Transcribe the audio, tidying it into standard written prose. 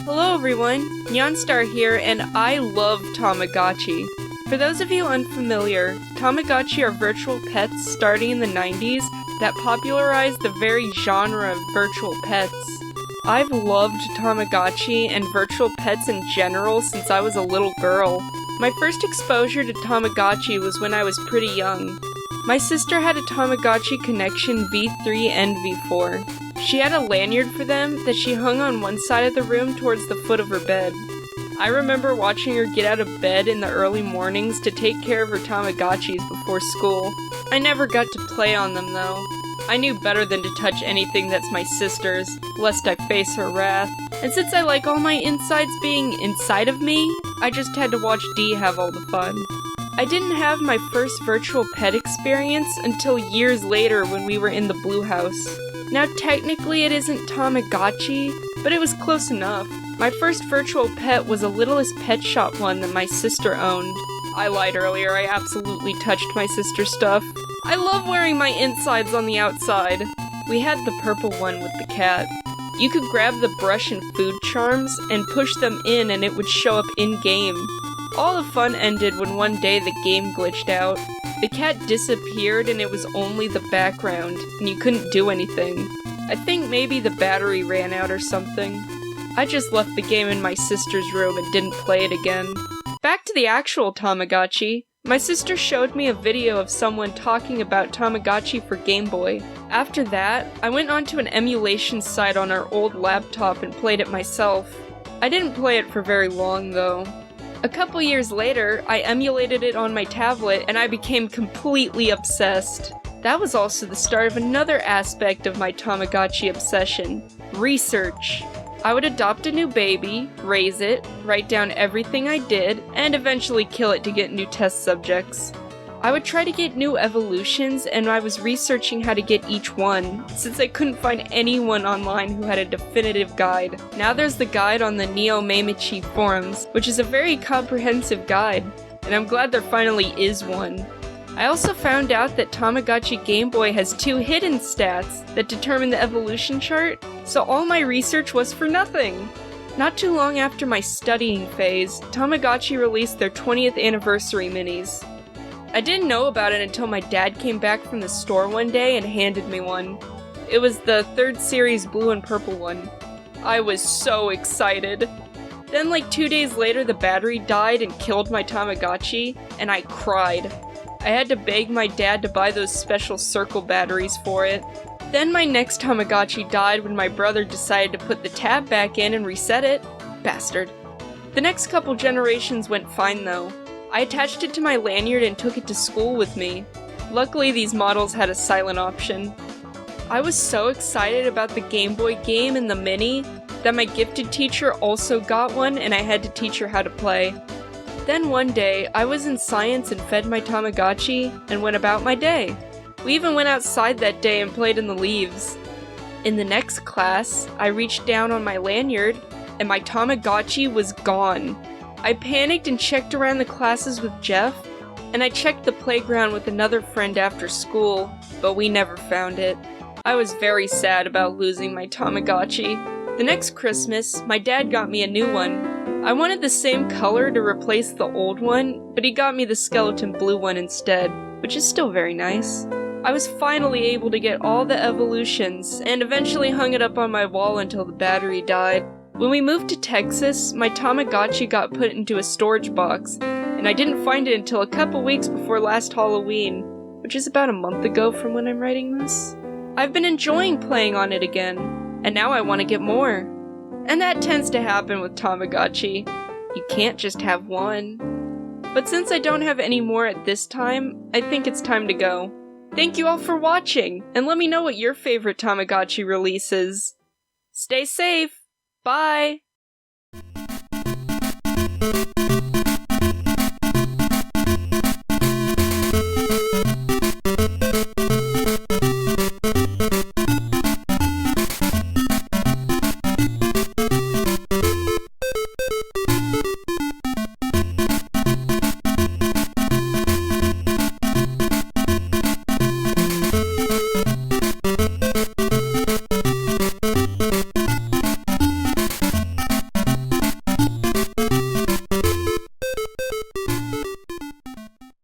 Hello everyone, Nyonstar here, and I love Tamagotchi. For those of you unfamiliar, Tamagotchi are virtual pets starting in the 90s that popularized the very genre of virtual pets. I've loved Tamagotchi and virtual pets in general since I was a little girl. My first exposure to Tamagotchi was when I was pretty young. My sister had a Tamagotchi Connection V3 and V4. She had a lanyard for them that she hung on one side of the room towards the foot of her bed. I remember watching her get out of bed in the early mornings to take care of her Tamagotchis before school. I never got to play on them though. I knew better than to touch anything that's my sister's, lest I face her wrath. And since I like all my insides being inside of me, I just had to watch Dee have all the fun. I didn't have my first virtual pet experience until years later when we were in the Blue House. Now technically it isn't Tamagotchi, but it was close enough. My first virtual pet was a Littlest Pet Shop one that my sister owned. I lied earlier, I absolutely touched my sister's stuff. I love wearing my insides on the outside. We had the purple one with the cat. You could grab the brush and food charms and push them in and it would show up in-game. All the fun ended when one day the game glitched out. The cat disappeared and it was only the background, and you couldn't do anything. I think maybe the battery ran out or something. I just left the game in my sister's room and didn't play it again. Back to the actual Tamagotchi. My sister showed me a video of someone talking about Tamagotchi for Game Boy. After that, I went onto an emulation site on our old laptop and played it myself. I didn't play it for very long though. A couple years later, I emulated it on my tablet and I became completely obsessed. That was also the start of another aspect of my Tamagotchi obsession: research. I would adopt a new baby, raise it, write down everything I did, and eventually kill it to get new test subjects. I would try to get new evolutions, and I was researching how to get each one, since I couldn't find anyone online who had a definitive guide. Now there's the guide on the Neo Meimichi forums, which is a very comprehensive guide, and I'm glad there finally is one. I also found out that Tamagotchi Game Boy has 2 hidden stats that determine the evolution chart, so all my research was for nothing! Not too long after my studying phase, Tamagotchi released their 20th anniversary minis. I didn't know about it until my dad came back from the store one day and handed me one. It was the 3rd series blue and purple one. I was so excited. Then like 2 days later the battery died and killed my Tamagotchi, and I cried. I had to beg my dad to buy those special circle batteries for it. Then my next Tamagotchi died when my brother decided to put the tab back in and reset it. Bastard. The next couple generations went fine though. I attached it to my lanyard and took it to school with me. Luckily these models had a silent option. I was so excited about the Game Boy game and the Mini that my gifted teacher also got one and I had to teach her how to play. Then one day, I was in science and fed my Tamagotchi and went about my day. We even went outside that day and played in the leaves. In the next class, I reached down on my lanyard and my Tamagotchi was gone. I panicked and checked around the classes with Jeff, and I checked the playground with another friend after school, but we never found it. I was very sad about losing my Tamagotchi. The next Christmas, my dad got me a new one. I wanted the same color to replace the old one, but he got me the skeleton blue one instead, which is still very nice. I was finally able to get all the evolutions, and eventually hung it up on my wall until the battery died. When we moved to Texas, my Tamagotchi got put into a storage box, and I didn't find it until a couple weeks before last Halloween, which is about a month ago from when I'm writing this. I've been enjoying playing on it again, and now I want to get more. And that tends to happen with Tamagotchi. You can't just have one. But since I don't have any more at this time, I think it's time to go. Thank you all for watching, and let me know what your favorite Tamagotchi release is. Stay safe! Bye!